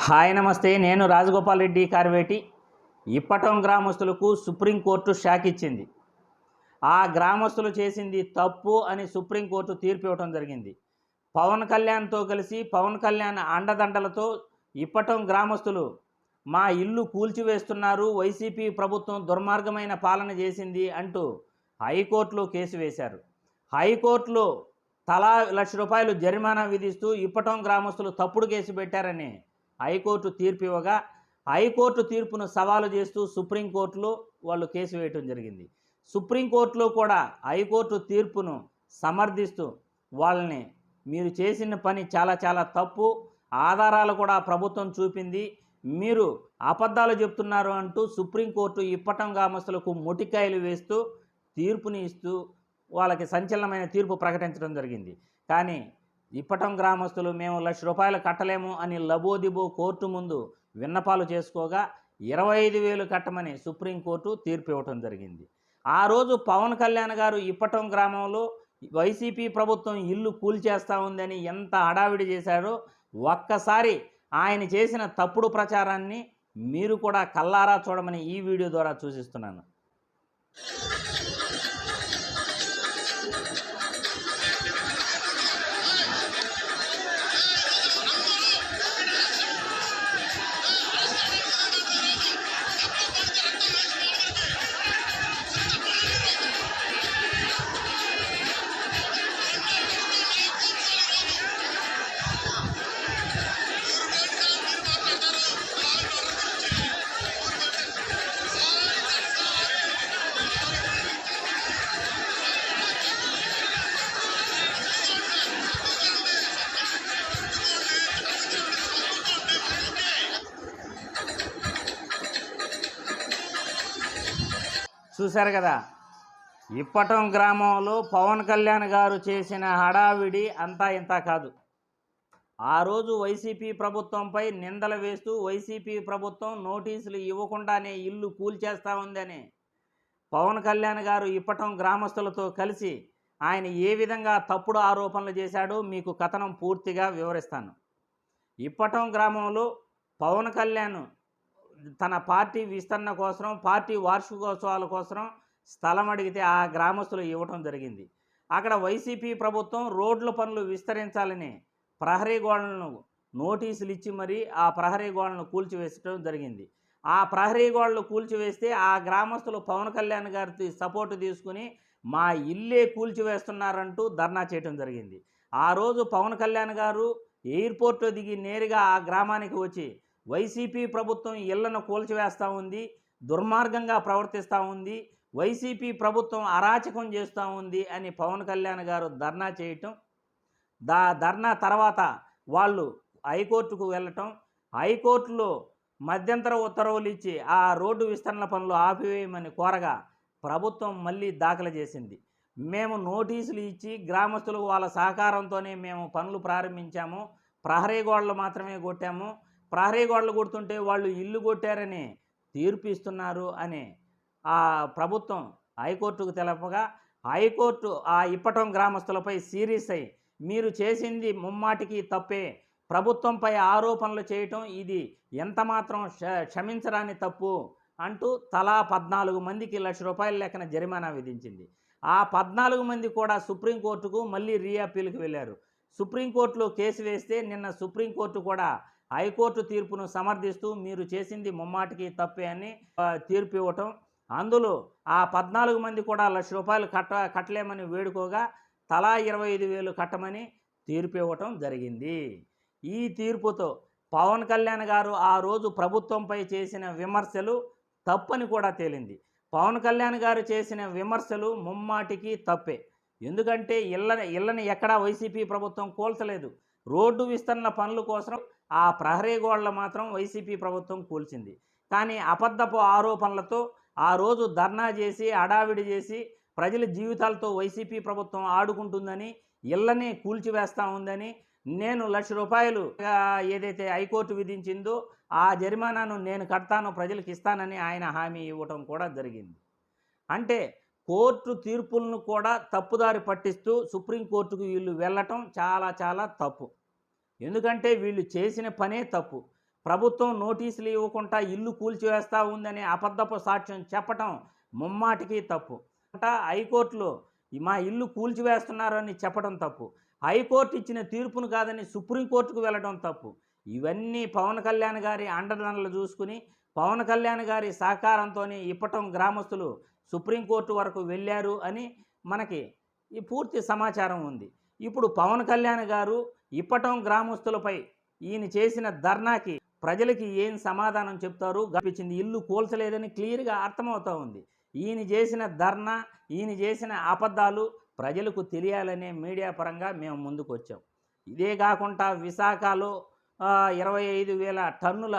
Hi నమస్తే, నేను రాజగోపాల్ రెడ్డి కార్వేటి. ఇప్పటం గ్రామస్తులకు సుప్రీంకోర్టు షాక్ ఇచ్చింది. ఆ గ్రామస్తులు చేసింది తప్పు అని సుప్రీంకోర్టు తీర్పు ఇవ్వడం జరిగింది. పవన్ కళ్యాణ్తో కలిసి పవన్ కళ్యాణ్ అండదండలతో ఇప్పటం గ్రామస్తులు మా ఇల్లు కూల్చివేస్తున్నారు, వైసీపీ ప్రభుత్వం దుర్మార్గమైన పాలన చేసింది అంటూ హైకోర్టులో కేసు వేశారు. హైకోర్టులో తలా ₹1,00,000 జరిమానా విధిస్తూ ఇప్పటం గ్రామస్తులు తప్పుడు కేసు పెట్టారని హైకోర్టు తీర్పు ఇవ్వగా, హైకోర్టు తీర్పును సవాలు చేస్తూ సుప్రీంకోర్టులో వాళ్ళు కేసు వేయటం జరిగింది. సుప్రీంకోర్టులో కూడా హైకోర్టు తీర్పును సమర్థిస్తూ వాళ్ళని మీరు చేసిన పని చాలా చాలా తప్పు, ఆధారాలు కూడా ప్రభుత్వం చూపింది, మీరు అబద్ధాలు చెప్తున్నారు అంటూ సుప్రీంకోర్టు ఇప్పటం గ్రామస్తులకు మొటికాయలు వేస్తూ తీర్పుని ఇస్తూ వాళ్ళకి సంచలనమైన తీర్పు ప్రకటించడం జరిగింది. కానీ ఇప్పటం గ్రామస్తులు మేము ₹1,00,000 కట్టలేము అని లబోదిబో కోర్టు ముందు విన్నపాలు చేసుకోగా 25,000 కట్టమని సుప్రీంకోర్టు తీర్పు ఇవ్వటం జరిగింది. ఆ రోజు పవన్ కళ్యాణ్ గారు ఇప్పటం గ్రామంలో వైసీపీ ప్రభుత్వం ఇల్లు కూల్చేస్తూ ఉందని ఎంత హడావిడి చేశారో ఒక్కసారి ఆయన చేసిన తప్పుడు ప్రచారాన్ని మీరు కూడా కల్లారా చూడమని ఈ వీడియో ద్వారా సూచిస్తున్నాను. చూశారు కదా, ఇప్పటం గ్రామంలో పవన్ కళ్యాణ్ గారు చేసిన హడావిడి అంతా ఇంత కాదు. ఆ రోజు వైసీపీ ప్రభుత్వంపై నిందలు వేస్తూ వైసీపీ ప్రభుత్వం నోటీసులు ఇవ్వకుండానే ఇల్లు కూల్చేస్తూ ఉందని పవన్ కళ్యాణ్ గారు ఇప్పటం గ్రామస్తులతో కలిసి ఆయన ఏ విధంగా తప్పుడు ఆరోపణలు చేశాడో మీకు కథనం పూర్తిగా వివరిస్తాను. ఇప్పటం గ్రామంలో పవన్ కళ్యాణ్ తన పార్టీ విస్తరణ కోసం, పార్టీ వార్షికోత్సవాల కోసం స్థలం అడిగితే ఆ గ్రామస్తులు ఇవ్వటం జరిగింది. అక్కడ వైసీపీ ప్రభుత్వం రోడ్ల పనులు విస్తరించాలని ప్రహరీ గోడలను నోటీసులు ఇచ్చి మరీ ఆ ప్రహరీ గోడలను కూల్చివేసడం జరిగింది. ఆ ప్రహరీ గోడలు కూల్చివేస్తే ఆ గ్రామస్తులు పవన్ కళ్యాణ్ గారి సపోర్టు తీసుకుని మా ఇల్లే కూల్చివేస్తున్నారంటూ ధర్నా చేయడం జరిగింది. ఆ రోజు పవన్ కళ్యాణ్ గారు ఎయిర్పోర్ట్లో దిగి నేరుగా ఆ గ్రామానికి వచ్చి వైసీపీ ప్రభుత్వం ఇళ్లను కూల్చివేస్తూ ఉంది, దుర్మార్గంగా ప్రవర్తిస్తూ ఉంది, వైసీపీ ప్రభుత్వం అరాచకం చేస్తూ ఉంది అని పవన్ కళ్యాణ్ గారు ధర్నా చేయటం, ధర్నా తర్వాత వాళ్ళు హైకోర్టుకు వెళ్ళటం, హైకోర్టులో మధ్యంతర ఉత్తర్వులు ఇచ్చి ఆ రోడ్డు విస్తరణ పనులు ఆపివేయమని కోరగా ప్రభుత్వం మళ్ళీ దాఖలు చేసింది. మేము నోటీసులు ఇచ్చి గ్రామస్తులకు వాళ్ళ సహకారంతోనే మేము పనులు ప్రారంభించాము, ప్రహరీ గోడలు మాత్రమే కొట్టాము, ప్రహరీ గోడలు కొడుతుంటే వాళ్ళు ఇల్లు కొట్టారని తీర్పు ఇస్తున్నారు అని ఆ ప్రభుత్వం హైకోర్టుకు తెలపగా, హైకోర్టు ఆ ఇప్పటం గ్రామస్తులపై సీరియస్ అయి మీరు చేసింది ముమ్మాటికి తప్పే, ప్రభుత్వంపై ఆరోపణలు చేయటం ఇది ఎంతమాత్రం క్షమించరాని తప్పు అంటూ తలా 14 మందికి ₹1,00,000 లెక్కన జరిమానా విధించింది. ఆ 14 మంది కూడా సుప్రీంకోర్టుకు మళ్ళీ రీఅపీల్కి వెళ్ళారు. సుప్రీంకోర్టులో కేసు వేస్తే నిన్న సుప్రీంకోర్టు కూడా హైకోర్టు తీర్పును సమర్థిస్తూ మీరు చేసింది ముమ్మాటికి తప్పే అని తీర్పు ఇవ్వటం, అందులో ఆ 14 మంది కూడా ₹1,00,000 కట్టలేమని వేడుకోగా తలా 25,000 కట్టమని తీర్పు ఇవ్వటం జరిగింది. ఈ తీర్పుతో పవన్ కళ్యాణ్ గారు ఆ రోజు ప్రభుత్వంపై చేసిన విమర్శలు తప్పని కూడా తేలింది. పవన్ కళ్యాణ్ గారు చేసిన విమర్శలు ముమ్మాటికి తప్పే. ఎందుకంటే ఇళ్ళని ఎక్కడా వైసీపీ ప్రభుత్వం కూల్చలేదు. రోడ్డు విస్తరణ పనుల కోసం ఆ ప్రహరీ గోడలు మాత్రం వైసీపీ ప్రభుత్వం కూల్చింది. కానీ అబద్ధపు ఆరోపణలతో ఆ రోజు ధర్నా చేసి హడావిడి చేసి ప్రజల జీవితాలతో వైసీపీ ప్రభుత్వం ఆడుకుంటుందని, ఇళ్ళని కూల్చివేస్తూ ఉందని, నేను ₹1,00,000 ఏదైతే హైకోర్టు విధించిందో ఆ జరిమానాను నేను కడతాను, ప్రజలకు ఇస్తానని ఆయన హామీ ఇవ్వటం కూడా జరిగింది. అంటే కోర్టు తీర్పులను కూడా తప్పుదారి పట్టిస్తూ సుప్రీంకోర్టుకు వీళ్ళు వెళ్ళటం చాలా చాలా తప్పు. ఎందుకంటే వీళ్ళు చేసిన పనే తప్పు. ప్రభుత్వం నోటీసులు ఇవ్వకుండా ఇల్లు కూల్చివేస్తూ ఉందని అబద్ధపు సాక్ష్యం చెప్పటం ముమ్మాటికి తప్పు. హైకోర్టులో మా ఇల్లు కూల్చివేస్తున్నారని చెప్పడం తప్పు. హైకోర్టు ఇచ్చిన తీర్పును కాదని సుప్రీంకోర్టుకు వెళ్ళడం తప్పు. ఇవన్నీ పవన్ కళ్యాణ్ గారి అండదండలు చూసుకుని పవన్ కళ్యాణ్ గారి సహకారంతోనే ఇప్పటం గ్రామస్తులు సుప్రీంకోర్టు వరకు వెళ్ళారు అని మనకి ఈ పూర్తి సమాచారం ఉంది. ఇప్పుడు పవన్ కళ్యాణ్ గారు ఇప్పటం గ్రామస్తులపై ఈయన చేసిన ధర్నాకి ప్రజలకి ఏం సమాధానం చెప్తారు గప్పించింది. ఇల్లు కూల్చలేదని క్లియర్గా అర్థమవుతూ ఉంది. ఈయన చేసిన ధర్నా, ఈయన చేసిన అబద్ధాలు ప్రజలకు తెలియాలనే మీడియా పరంగా మేము ముందుకు వచ్చాం. ఇదే కాకుండా విశాఖలో 25,000 టన్నుల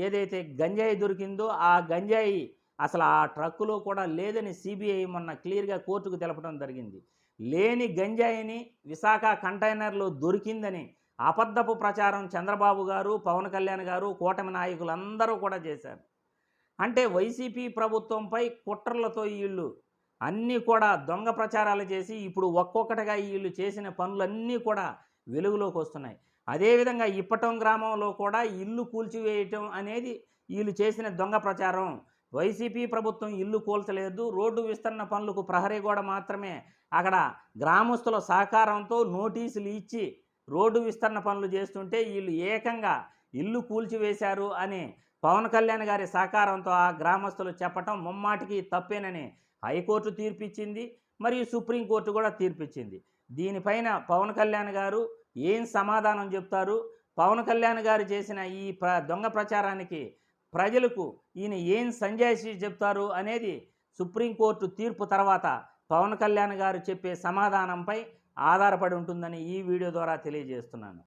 ఏదైతే గంజాయి దొరికిందో ఆ గంజాయి అసలు ఆ ట్రక్కులో కూడా లేదని సిబిఐ మొన్న క్లియర్గా కోర్టుకు తెలపడం జరిగింది. లేని గంజాయిని విశాఖ కంటైనర్లో దొరికిందని అబద్ధపు ప్రచారం చంద్రబాబు గారు, పవన్ కళ్యాణ్ గారు, కూటమి నాయకులందరూ కూడా చేశారు. అంటే వైసీపీ ప్రభుత్వంపై కుట్రలతో వీళ్ళు అన్నీ కూడా దొంగ ప్రచారాలు చేసి ఇప్పుడు ఒక్కొక్కటిగా వీళ్ళు చేసిన పనులన్నీ కూడా వెలుగులోకి వస్తున్నాయి. అదేవిధంగా ఇప్పటం గ్రామంలో కూడా ఇల్లు కూల్చివేయటం అనేది వీళ్ళు చేసిన దొంగ ప్రచారం. వైసీపీ ప్రభుత్వం ఇల్లు కూల్చలేదు, రోడ్డు విస్తరణ పనులకు ప్రహరీ గోడ మాత్రమే అక్కడ గ్రామస్తుల సహకారంతో నోటీసులు ఇచ్చి రోడ్డు విస్తరణ పనులు చేస్తుంటే వీళ్ళు ఏకంగా ఇల్లు కూల్చివేశారు అని పవన్ కళ్యాణ్ గారి సహకారంతో ఆ గ్రామస్తులు చెప్పటం ముమ్మాటికి తప్పేనని హైకోర్టు తీర్పిచ్చింది, మరియు సుప్రీంకోర్టు కూడా తీర్పిచ్చింది. దీనిపైన పవన్ కళ్యాణ్ గారు ఏం సమాధానం చెప్తారు, పవన్ కళ్యాణ్ గారు చేసిన ఈ దొంగ ప్రచారానికి ప్రజలకు ఈయన ఏం సంజాయిషి చెప్తారు అనేది సుప్రీంకోర్టు తీర్పు తర్వాత పవన్ కళ్యాణ్ గారు చెప్పే సమాధానంపై ఆధారపడి ఉంటుందని ఈ వీడియో ద్వారా తెలియజేస్తున్నాను.